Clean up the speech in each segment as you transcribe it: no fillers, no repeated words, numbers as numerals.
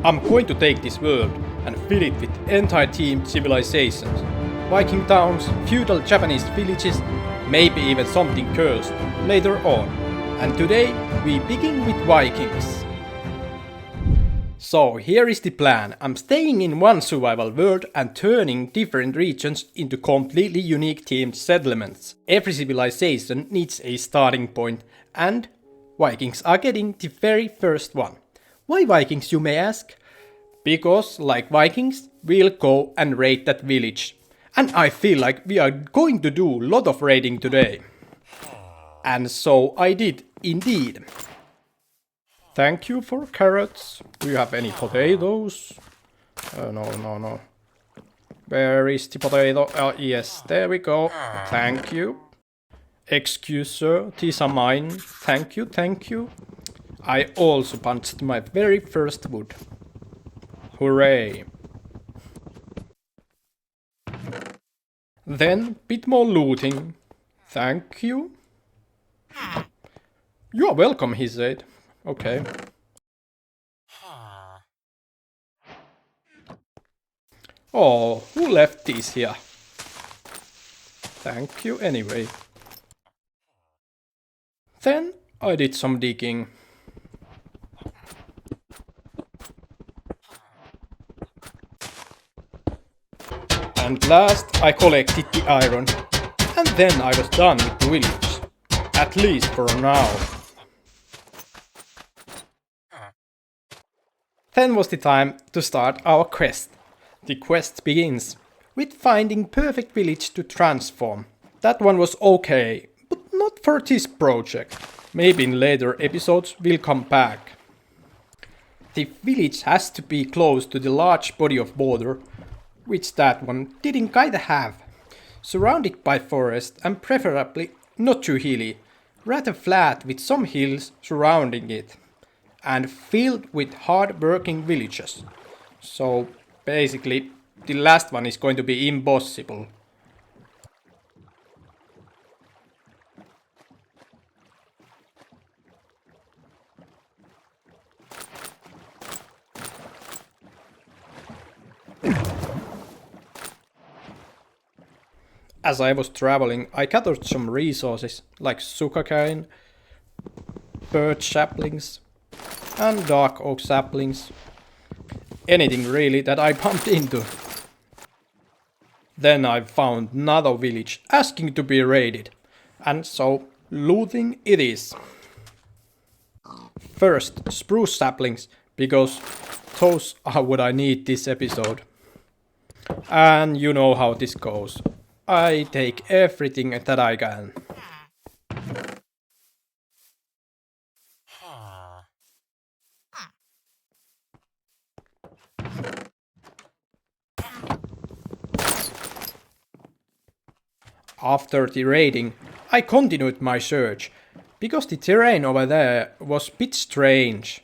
I'm going to take this world and fill it with entire themed civilizations. Viking towns, feudal Japanese villages, maybe even something cursed later on. And today we begin with Vikings. So here is the plan. I'm staying in one survival world and turning different regions into completely unique themed settlements. Every civilization needs a starting point, and Vikings are getting the very first one. Why Vikings, you may ask? Because, like Vikings, we'll go and raid that village. And I feel like we are going to do a lot of raiding today. And so I did, indeed. Thank you for carrots. Do you have any potatoes? No. Where is the potato? Yes, there we go. Thank you. Excuse, sir, these are mine. Thank you. I also punched my very first wood. Hooray! Then, bit more looting. Thank you. You are welcome, he said. Okay. Oh, who left these here? Thank you anyway. Then I did some digging. And last I collected the iron. And then I was done with the village. At least for now. Then was the time to start our quest. The quest begins with finding perfect village to transform. That one was okay, but not for this project. Maybe in later episodes we'll come back. The village has to be close to the large body of water, which that one didn't kinda have. Surrounded by forest and preferably not too hilly, rather flat with some hills surrounding it. And filled with hard-working villagers. So basically, the last one is going to be impossible. As I was traveling, I gathered some resources like sugarcane, birch saplings, and dark oak saplings. Anything really that I bumped into. Then I found another village asking to be raided, and so looting it is. First, spruce saplings, because those are what I need this episode. And you know how this goes. I take everything that I can. After the raiding, I continued my search, because the terrain over there was a bit strange.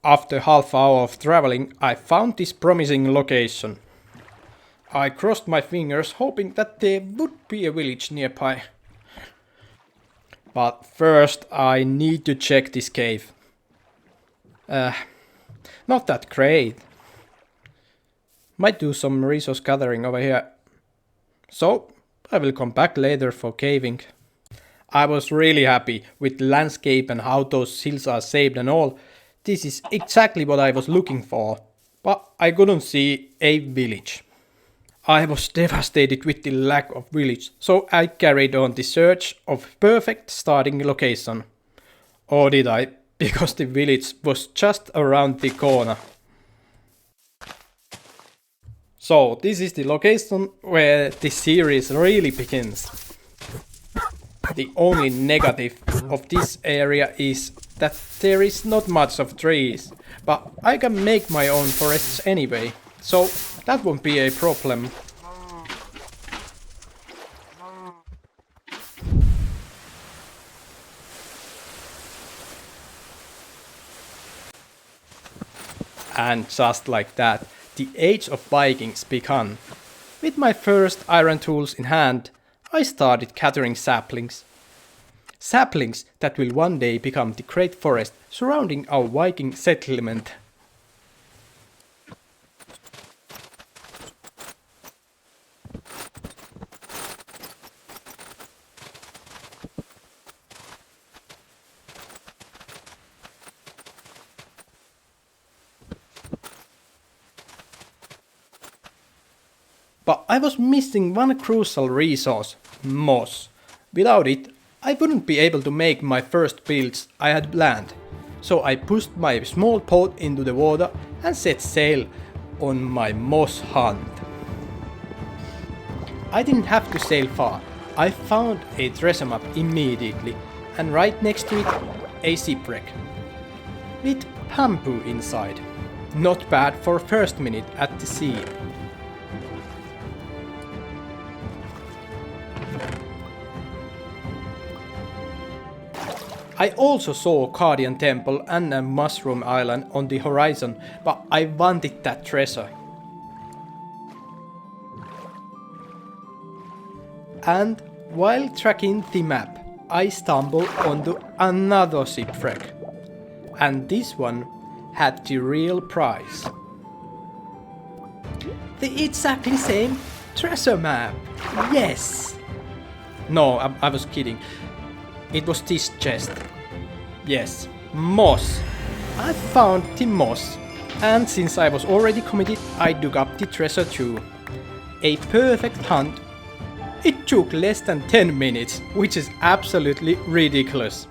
After half hour of traveling, I found this promising location. I crossed my fingers hoping that there would be a village nearby. But first I need to check this cave. Not that great. Might do some resource gathering over here. So, I will come back later for caving. I was really happy with the landscape and how those hills are shaped and all. This is exactly what I was looking for. But I couldn't see a village. I was devastated with the lack of village, so I carried on the search of perfect starting location. Or did I? Because the village was just around the corner. So this is the location where the series really begins. The only negative of this area is that there is not much of trees, but I can make my own forests anyway, so that won't be a problem. And just like that, the age of Vikings began. With my first iron tools in hand, I started gathering saplings. Saplings that will one day become the great forest surrounding our Viking settlement. But I was missing one crucial resource, moss. Without it, I wouldn't be able to make my first builds I had planned. So I pushed my small boat into the water and set sail on my moss hunt. I didn't have to sail far. I found a treasure map immediately, and right next to it, a shipwreck. With bamboo inside. Not bad for first minute at the sea. I also saw a Guardian Temple and a mushroom island on the horizon, but I wanted that treasure. And while tracking the map, I stumbled onto another shipwreck. And this one had the real prize. The exactly same treasure map! Yes! No, I was kidding. It was this chest. Yes, moss. I found the moss. And since I was already committed, I dug up the treasure too. A perfect hunt. It took less than 10 minutes, which is absolutely ridiculous.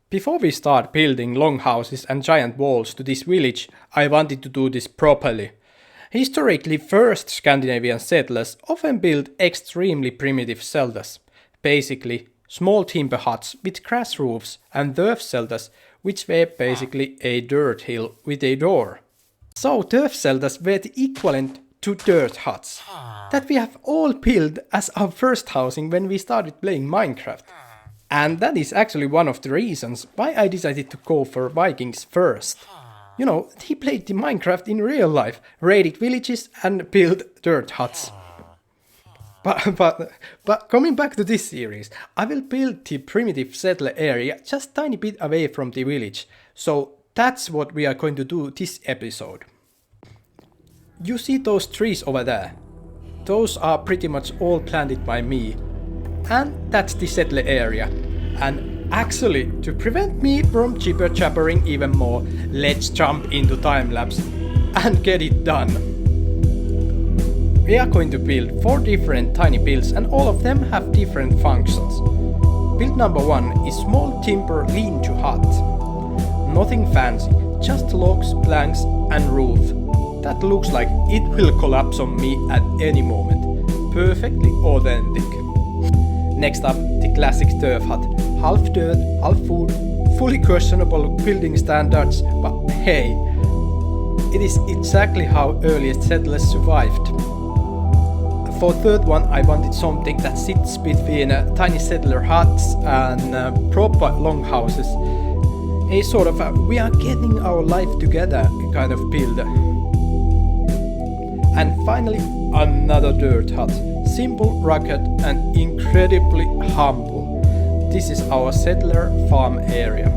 Before we start building longhouses and giant walls to this village, I wanted to do this properly. Historically, first Scandinavian settlers often built extremely primitive shelters. Basically, small timber huts with grass roofs and turf shelters, which were basically a dirt hill with a door. So turf shelters were the equivalent to dirt huts that we have all built as our first housing when we started playing Minecraft. And that is actually one of the reasons why I decided to go for Vikings first. You know, he played the Minecraft in real life, raided villages and built dirt huts. But coming back to this series, I will build the primitive settler area just tiny bit away from the village. So that's what we are going to do this episode. You see those trees over there? Those are pretty much all planted by me. And that's the settler area. And actually, to prevent me from jibber-jabbering even more, let's jump into time-lapse and get it done. We are going to build 4 different tiny builds and all of them have different functions. Build number 1 is small timber lean-to hut. Nothing fancy, just logs, planks and roof. That looks like it will collapse on me at any moment. Perfectly authentic. Next up, the classic turf hut. Half dirt, half food, fully questionable building standards, but hey, it is exactly how earliest settlers survived. For third one, I wanted something that sits between tiny settler huts and proper longhouses. A sort of we are getting our life together kind of build. And finally, another dirt hut. Simple, rugged and incredibly humble. This is our settler farm area.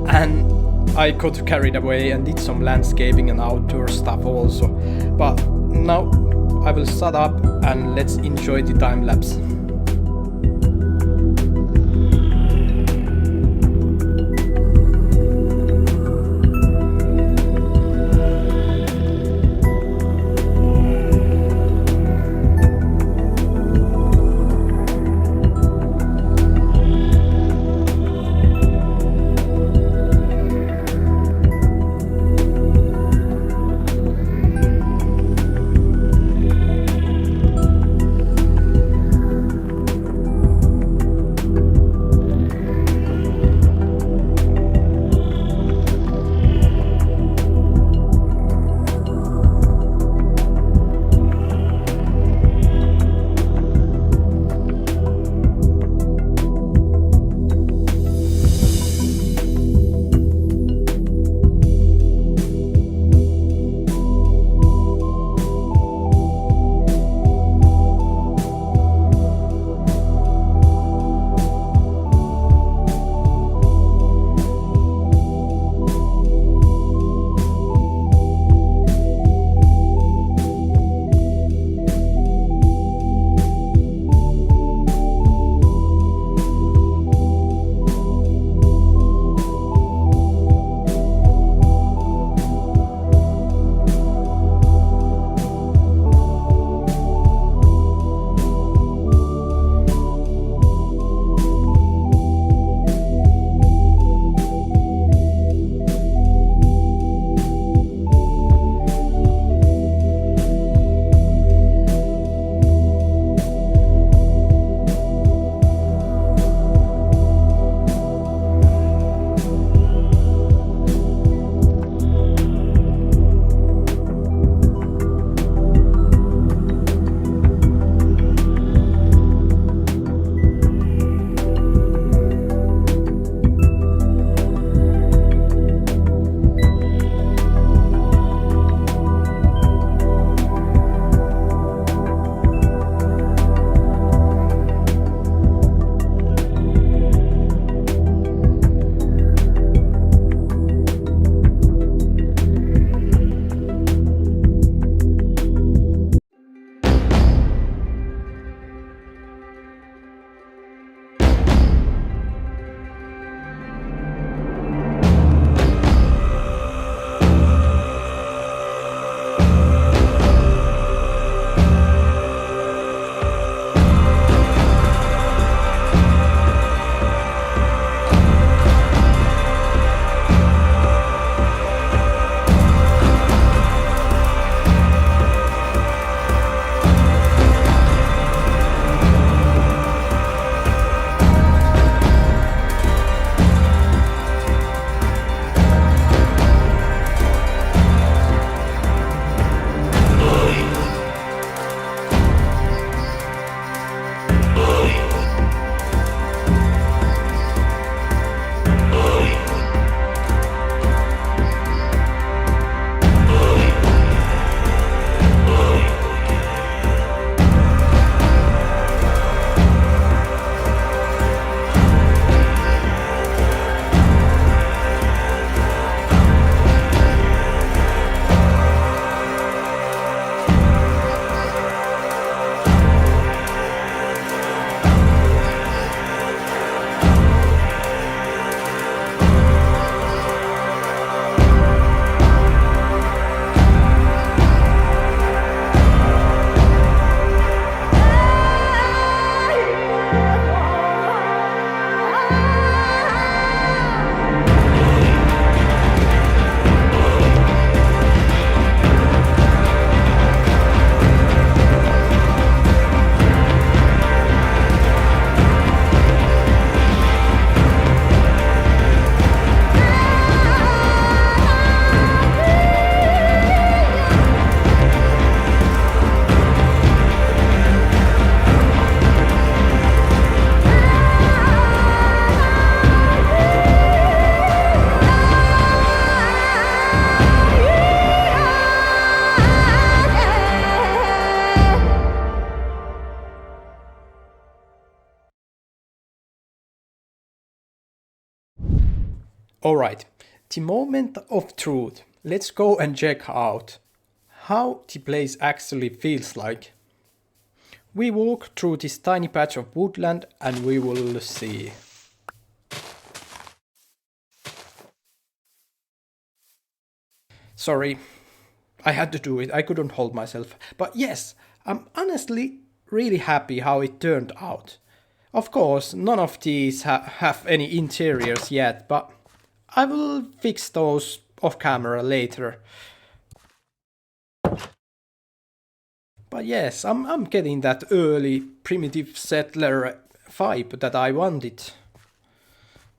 And I got carried away and did some landscaping and outdoor stuff also. But now I will shut up and let's enjoy the time lapse. Alright, the moment of truth. Let's go and check out how the place actually feels like. We walk through this tiny patch of woodland and we will see. Sorry, I had to do it, I couldn't hold myself. But yes, I'm honestly really happy how it turned out. Of course, none of these have any interiors yet, but I will fix those off camera later. But yes, I'm getting that early primitive settler vibe that I wanted.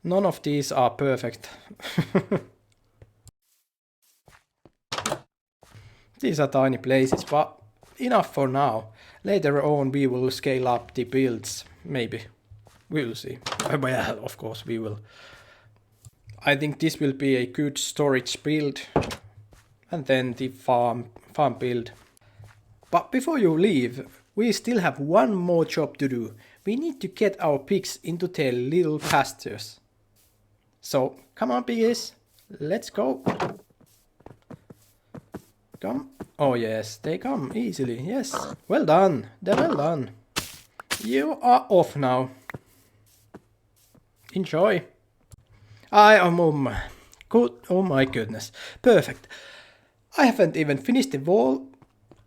None of these are perfect. These are tiny places, but enough for now. Later on we will scale up the builds, maybe. We'll see. Well, of course we will. I think this will be a good storage build. And then the farm build. But before you leave, we still have one more job to do. We need to get our pigs into their little pastures. So, come on piggies, let's go. Come. Oh yes, they come easily, yes. Well done, they're well done. You are off now. Enjoy. Good. Oh my goodness. Perfect. I haven't even finished the wall.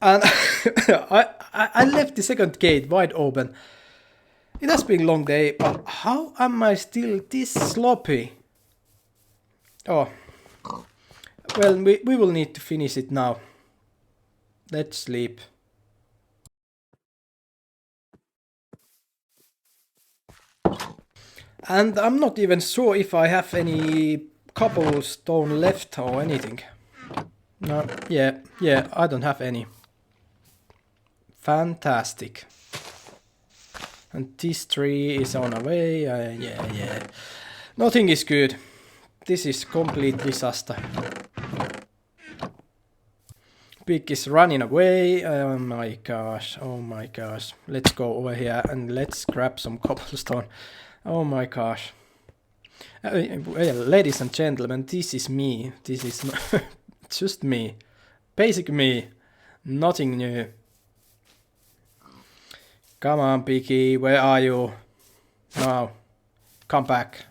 And I left the second gate wide open. It has been a long day, but how am I still this sloppy? Oh. Well, we will need to finish it now. Let's sleep. And I'm not even sure if I have any cobblestone left or anything. No, yeah, I don't have any. Fantastic. And this tree is on the way. Yeah. Nothing is good. This is complete disaster. Pig is running away. Oh my gosh. Let's go over here and let's grab some cobblestone. Oh my gosh. Well, ladies and gentlemen, this is me. This is just me. Basic me. Nothing new. Come on, piggy. Where are you? Now. Come back.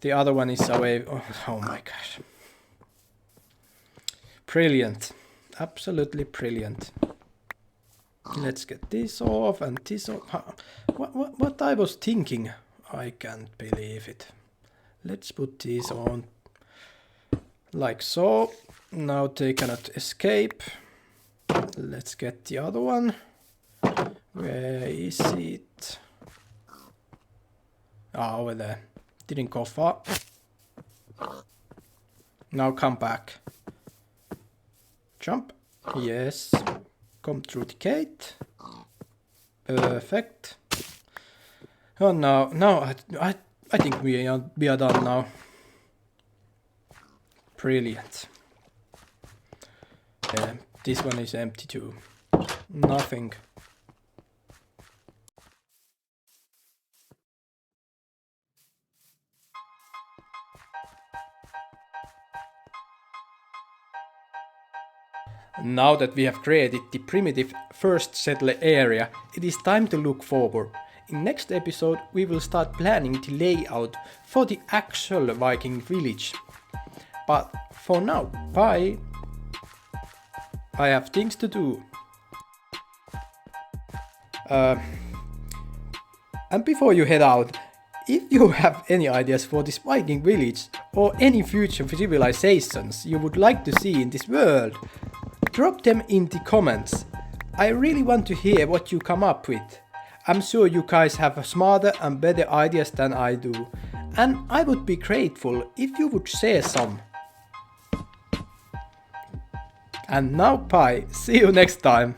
The other one is away. Oh my gosh. Brilliant. Absolutely brilliant. Let's get this off and this off. What I was thinking? I can't believe it. Let's put these on like so. Now they cannot escape. Let's get the other one. Where is it? Ah, over there. Didn't go far. Now come back. Jump. Yes. Come through the gate. Perfect. Oh no, I think we are done now. Brilliant. Yeah, this one is empty too. Nothing. Now that we have created the primitive first settler area, it is time to look forward. In next episode we will start planning the layout for the actual Viking village. But for now, bye! I have things to do. And before you head out, if you have any ideas for this Viking village or any future civilizations you would like to see in this world, drop them in the comments. I really want to hear what you come up with. I'm sure you guys have smarter and better ideas than I do, and I would be grateful if you would share some. And now bye, see you next time.